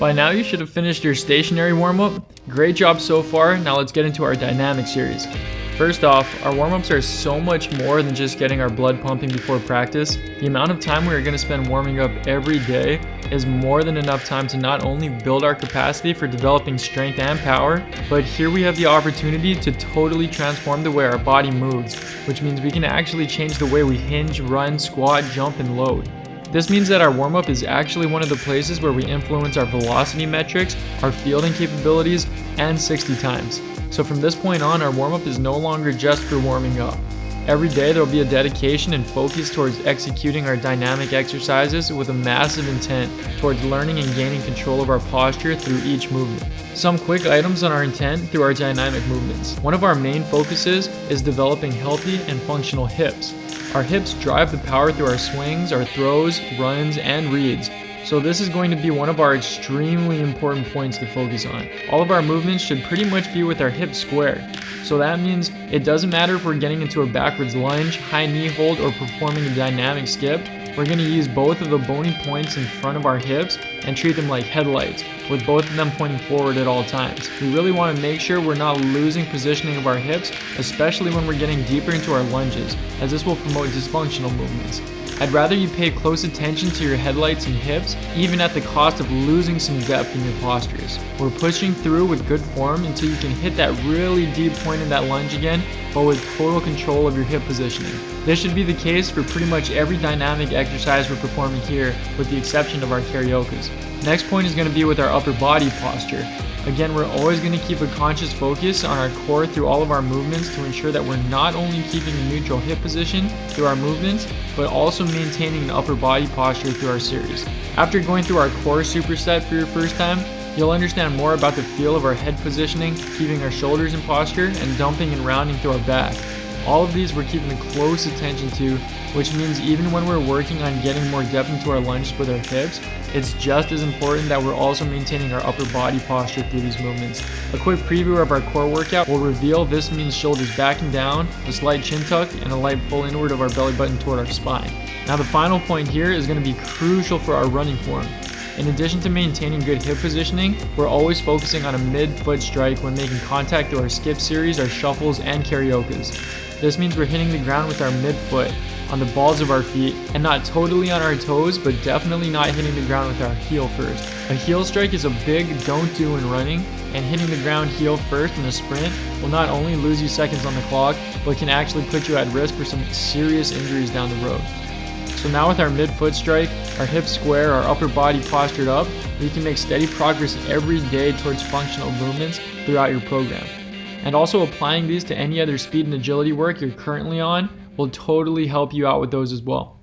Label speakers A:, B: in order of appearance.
A: By now you should have finished your stationary warm-up. Great job so far. Now let's get into our dynamic series. First off, our warm-ups are so much more than just getting our blood pumping before practice. The amount of time we are going to spend warming up every day is more than enough time to not only build our capacity for developing strength and power, but here we have the opportunity to totally transform the way our body moves, which means we can actually change the way we hinge, run, squat, jump, and load. This means that our warm-up is actually one of the places where we influence our velocity metrics, our fielding capabilities, and 60 times. So from this point on, our warm-up is no longer just for warming up. Every day there will be a dedication and focus towards executing our dynamic exercises with a massive intent towards learning and gaining control of our posture through each movement. Some quick items on our intent through our dynamic movements. One of our main focuses is developing healthy and functional hips. Our hips drive the power through our swings, our throws, runs, and reads. So this is going to be one of our extremely important points to focus on. All of our movements should pretty much be with our hips square. So that means it doesn't matter if we're getting into a backwards lunge, high knee hold, or performing a dynamic skip. We're going to use both of the bony points in front of our hips and treat them like headlights, with both of them pointing forward at all times. We really want to make sure we're not losing positioning of our hips, especially when we're getting deeper into our lunges, as this will promote dysfunctional movements. I'd rather you pay close attention to your headlights and hips, even at the cost of losing some depth in your postures. We're pushing through with good form until you can hit that really deep point in that lunge again, but with total control of your hip positioning. This should be the case for pretty much every dynamic exercise we're performing here, with the exception of our karaokas. Next point is going to be with our upper body posture. Again, we're always going to keep a conscious focus on our core through all of our movements to ensure that we're not only keeping a neutral hip position through our movements, but also maintaining an upper body posture through our series. After going through our core superset for your first time, you'll understand more about the feel of our head positioning, keeping our shoulders in posture, and dumping and rounding through our back. All of these we're keeping close attention to, which means even when we're working on getting more depth into our lunges with our hips, it's just as important that we're also maintaining our upper body posture through these movements. A quick preview of our core workout will reveal this means shoulders back and down, a slight chin tuck, and a light pull inward of our belly button toward our spine. Now the final point here is going to be crucial for our running form. In addition to maintaining good hip positioning, we're always focusing on a mid-foot strike when making contact through our skip series, our shuffles, and karaokas. This means we're hitting the ground with our mid-foot, on the balls of our feet, and not totally on our toes, but definitely not hitting the ground with our heel first. A heel strike is a big don't do in running, and hitting the ground heel first in a sprint will not only lose you seconds on the clock, but can actually put you at risk for some serious injuries down the road. So now with our mid-foot strike, our hips square, our upper body postured up, we can make steady progress every day towards functional movements throughout your program. And also applying these to any other speed and agility work you're currently on will totally help you out with those as well.